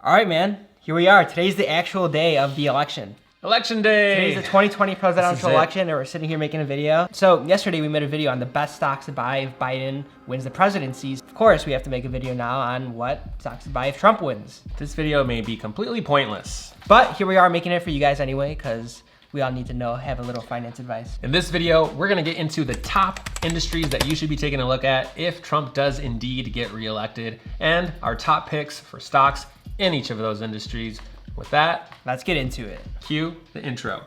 All right, man. Here we are. Today's the actual day of the election. Election day! Today's the 2020 presidential election, and we're sitting here making a video. So yesterday we made a video on the best stocks to buy if Biden wins the presidency. Of course, we have to make a video now on what stocks to buy if Trump wins. This video may be completely pointless. But here we are making it for you guys anyway, because we all need to have a little finance advice. In this video, we're gonna get into the top industries that you should be taking a look at if Trump does indeed get reelected, and our top picks for stocks in each of those industries. With that, let's get into it. Cue the intro.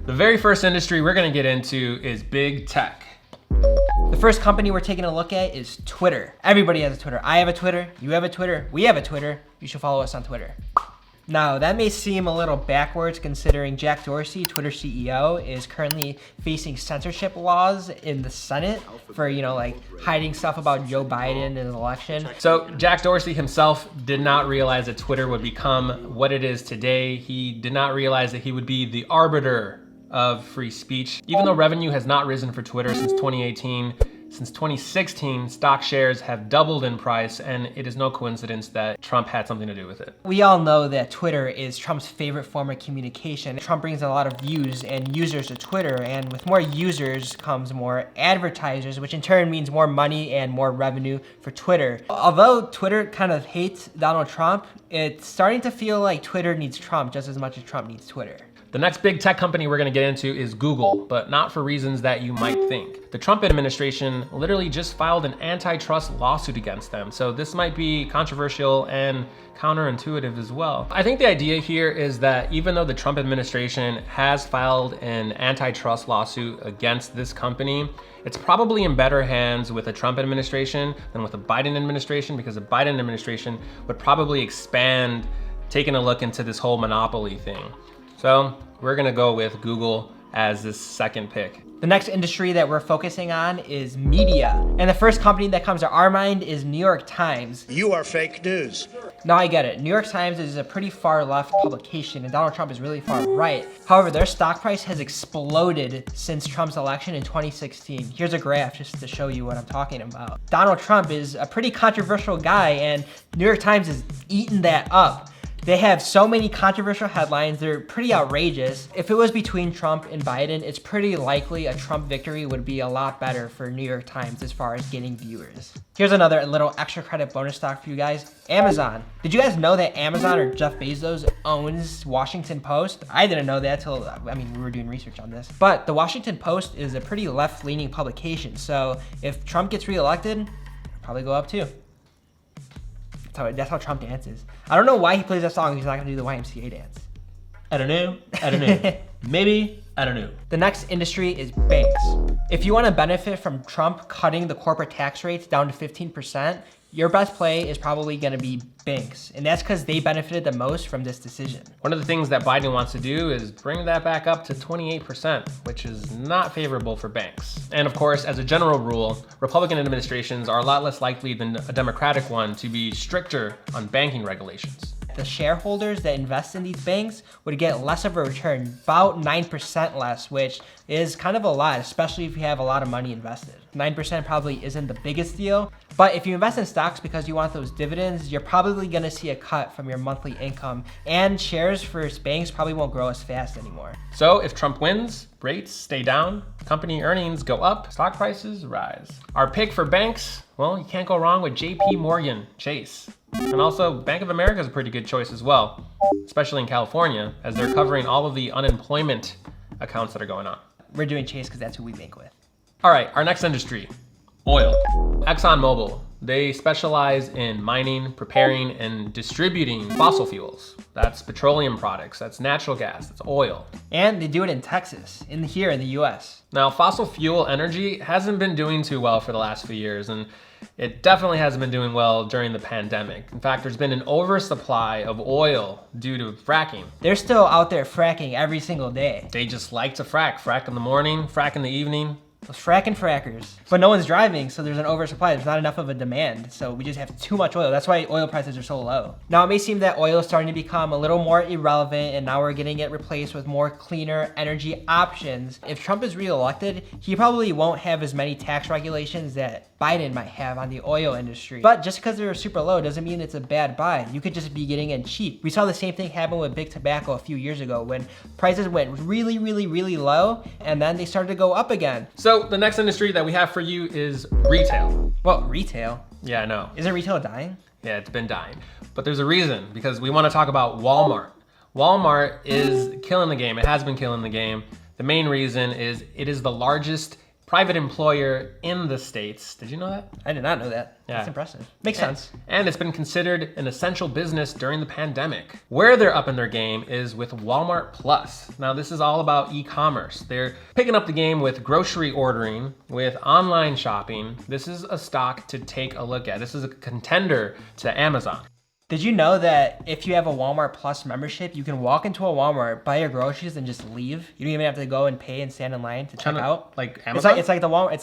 The very first industry we're gonna get into is big tech. The first company we're taking a look at is Twitter. Everybody has a Twitter. I have a Twitter, you have a Twitter, we have a Twitter. You should follow us on Twitter. Now, that may seem a little backwards considering Jack Dorsey, Twitter CEO, is currently facing censorship laws in the Senate for, hiding stuff about Joe Biden in his election. So Jack Dorsey himself did not realize that Twitter would become what it is today. He did not realize that he would be the arbiter of free speech. Even though revenue has not risen for Twitter since 2018, since 2016, stock shares have doubled in price, and it is no coincidence that Trump had something to do with it. We all know that Twitter is Trump's favorite form of communication. Trump brings a lot of views and users to Twitter, and with more users comes more advertisers, which in turn means more money and more revenue for Twitter. Although Twitter kind of hates Donald Trump, it's starting to feel like Twitter needs Trump just as much as Trump needs Twitter. The next big tech company we're gonna get into is Google, but not for reasons that you might think. The Trump administration literally just filed an antitrust lawsuit against them, so this might be controversial and counterintuitive as well. I think the idea here is that even though the Trump administration has filed an antitrust lawsuit against this company, it's probably in better hands with the Trump administration than with the Biden administration, because the Biden administration would probably expand taking a look into this whole monopoly thing. So we're gonna go with Google as this second pick. The next industry that we're focusing on is media. And the first company that comes to our mind is New York Times. You are fake news. No, I get it. New York Times is a pretty far left publication and Donald Trump is really far right. However, their stock price has exploded since Trump's election in 2016. Here's a graph just to show you what I'm talking about. Donald Trump is a pretty controversial guy and New York Times is eating that up. They have so many controversial headlines, they're pretty outrageous. If it was between Trump and Biden, it's pretty likely a Trump victory would be a lot better for New York Times as far as getting viewers. Here's another little extra credit bonus stock for you guys, Amazon. Did you guys know that Amazon or Jeff Bezos owns Washington Post? I didn't know that till, we were doing research on this. But the Washington Post is a pretty left-leaning publication, so if Trump gets reelected, it'll probably go up too. That's how Trump dances. I don't know why he plays that song if he's not gonna do the YMCA dance. I don't know. Maybe, I don't know. The next industry is banks. If you wanna benefit from Trump cutting the corporate tax rates down to 15%, your best play is probably gonna be banks. And that's because they benefited the most from this decision. One of the things that Biden wants to do is bring that back up to 28%, which is not favorable for banks. And of course, as a general rule, Republican administrations are a lot less likely than a Democratic one to be stricter on banking regulations. The shareholders that invest in these banks would get less of a return, about 9% less, which is kind of a lot, especially if you have a lot of money invested. 9% probably isn't the biggest deal, but if you invest in stocks because you want those dividends, you're probably gonna see a cut from your monthly income, and shares for banks probably won't grow as fast anymore. So if Trump wins, rates stay down, company earnings go up, stock prices rise. Our pick for banks, well, you can't go wrong with JP Morgan Chase. And also, Bank of America is a pretty good choice as well, especially in California, as they're covering all of the unemployment accounts that are going on. We're doing Chase because that's who we bank with. All right, our next industry, oil. ExxonMobil, they specialize in mining, preparing, and distributing fossil fuels. That's petroleum products, that's natural gas, that's oil. And they do it in Texas, here in the US. Now, fossil fuel energy hasn't been doing too well for the last few years, and it definitely hasn't been doing well during the pandemic. In fact, there's been an oversupply of oil due to fracking. They're still out there fracking every single day. They just like to frack in the morning, frack in the evening, Those fracking frackers. But no one's driving, so there's an oversupply. There's not enough of a demand, so we just have too much oil. That's why oil prices are so low. Now, it may seem that oil is starting to become a little more irrelevant, and now we're getting it replaced with more cleaner energy options. If Trump is reelected, he probably won't have as many tax regulations that Biden might have on the oil industry. But just because they're super low doesn't mean it's a bad buy. You could just be getting in cheap. We saw the same thing happen with big tobacco a few years ago when prices went really, really, really low, and then they started to go up again. So the next industry that we have for you is retail. Well, retail? Yeah, I know. Isn't retail dying? Yeah, it's been dying. But there's a reason, because we want to talk about Walmart. Walmart is killing the game. It has been killing the game. The main reason is it is the largest private employer in the States. Did you know that? I did not know that. Yeah. That's impressive. Makes sense. And it's been considered an essential business during the pandemic. Where they're up in their game is with Walmart Plus. Now, this is all about e-commerce. They're picking up the game with grocery ordering, with online shopping. This is a stock to take a look at. This is a contender to Amazon. Did you know that if you have a Walmart Plus membership, you can walk into a Walmart, buy your groceries, and just leave? You don't even have to go and pay and stand in line to check out. Like Amazon? It's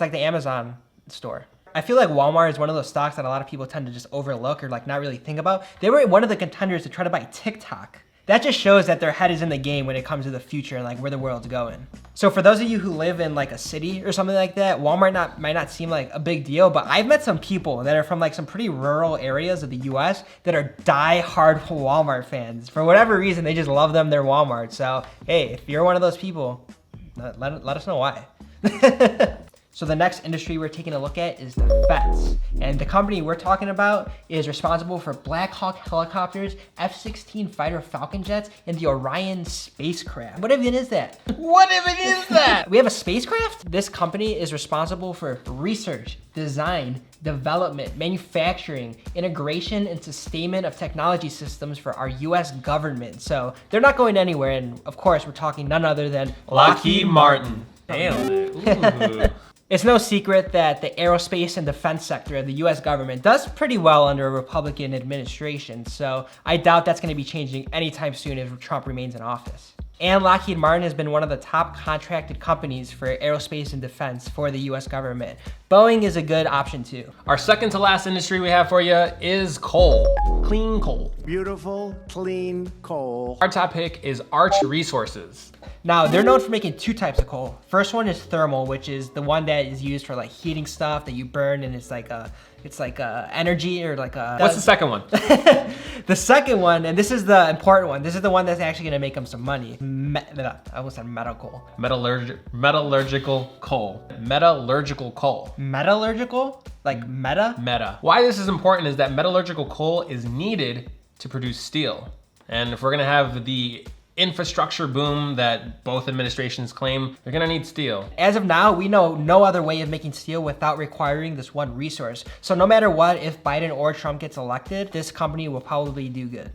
like the Amazon store. I feel like Walmart is one of those stocks that a lot of people tend to just overlook or like not really think about. They were one of the contenders to try to buy TikTok. That just shows that their head is in the game when it comes to the future and like where the world's going. So for those of you who live in like a city or something like that, Walmart might not seem like a big deal, but I've met some people that are from like some pretty rural areas of the US that are die-hard Walmart fans. For whatever reason, they just love them, their Walmart. So hey, if you're one of those people, let us know why. So the next industry we're taking a look at is defense. And the company we're talking about is responsible for Black Hawk helicopters, F-16 fighter Falcon jets, and the Orion spacecraft. What even is that? What even is that? We have a spacecraft? This company is responsible for research, design, development, manufacturing, integration, and sustainment of technology systems for our US government. So they're not going anywhere. And of course, we're talking none other than Lockheed Martin. Nailed it. Ooh. It's no secret that the aerospace and defense sector of the US government does pretty well under a Republican administration, so I doubt that's going to be changing anytime soon if Trump remains in office. And Lockheed Martin has been one of the top contracted companies for aerospace and defense for the US government. Boeing is a good option too. Our second to last industry we have for you is coal. Clean coal. Beautiful, clean coal. Our top pick is Arch Resources. Now, they're known for making two types of coal. First one is thermal, which is the one that is used for like heating stuff that you burn, and it's like energy or like a... What's the second one? The second one, and this is the important one, this is the one that's actually gonna make them some money. I almost said medical. Metallurgical coal. Metallurgical coal. Metallurgical? Like meta? Meta. Why this is important is that metallurgical coal is needed to produce steel. And if we're gonna have the infrastructure boom that both administrations claim, they're gonna need steel. As of now, we know no other way of making steel without requiring this one resource. So no matter what, if Biden or Trump gets elected, this company will probably do good.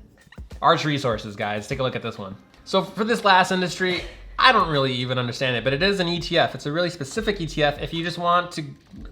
Arch Resources, guys, take a look at this one. So for this last industry, I don't really even understand it, but it is an ETF. It's a really specific ETF if you just want to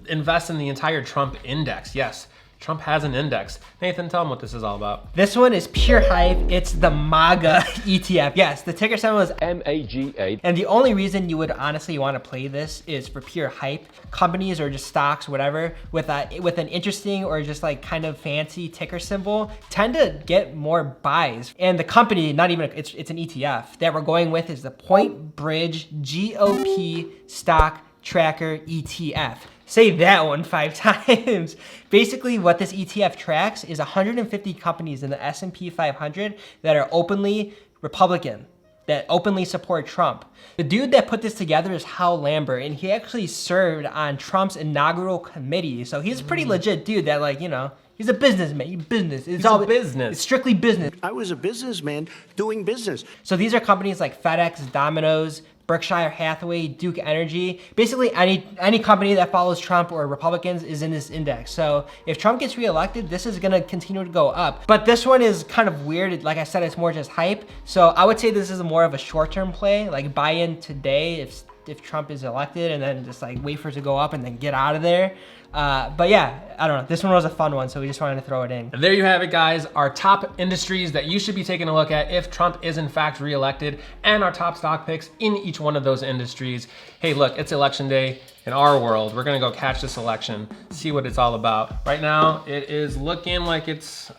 invest in the entire Trump index. Yes, Trump has an index. Nathan, tell them what this is all about. This one is pure hype. It's the MAGA ETF. Yes, the ticker symbol is MAGA. And the only reason you would honestly want to play this is for pure hype. Companies or just stocks, whatever, with an interesting or just like kind of fancy ticker symbol tend to get more buys. And the company, not even, it's an ETF that we're going with is the Point Bridge GOP Stock Tracker ETF. Say that one 5 times. Basically, what this ETF tracks is 150 companies in the S&P 500 that are openly Republican, that openly support Trump. The dude that put this together is Hal Lambert, and he actually served on Trump's inaugural committee. So he's a pretty legit dude that, like, you know, he's a businessman. It's all business. It's strictly business. I was a businessman doing business. So these are companies like FedEx, Domino's, Berkshire Hathaway, Duke Energy. Basically any company that follows Trump or Republicans is in this index. So if Trump gets reelected, this is gonna continue to go up. But this one is kind of weird. Like I said, it's more just hype. So I would say this is more of a short-term play, like buy in today if if Trump is elected and then just like wait for it to go up and then get out of there. But yeah, I don't know. This one was a fun one, so we just wanted to throw it in. And there you have it, guys. Our top industries that you should be taking a look at if Trump is in fact reelected, and our top stock picks in each one of those industries. Hey, look, it's election day in our world. We're gonna go catch this election, see what it's all about. Right now, it is looking like it's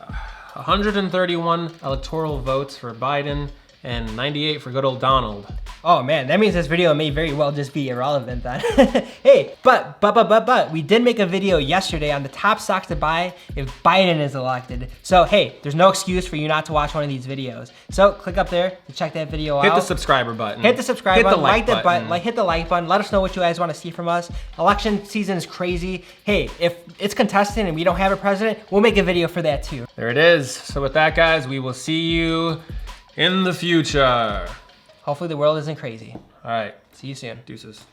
131 electoral votes for Biden and 98 for good old Donald. Oh man, that means this video may very well just be irrelevant then. Hey, but we did make a video yesterday on the top stocks to buy if Biden is elected. So hey, there's no excuse for you not to watch one of these videos. So click up there to check that video out. Hit the subscriber button. Hit the subscribe button, like the button. hit the like button. Let us know what you guys want to see from us. Election season is crazy. Hey, if it's contested and we don't have a president, we'll make a video for that too. There it is. So with that, guys, we will see you in the future. Hopefully the world isn't crazy. All right. See you soon. Deuces.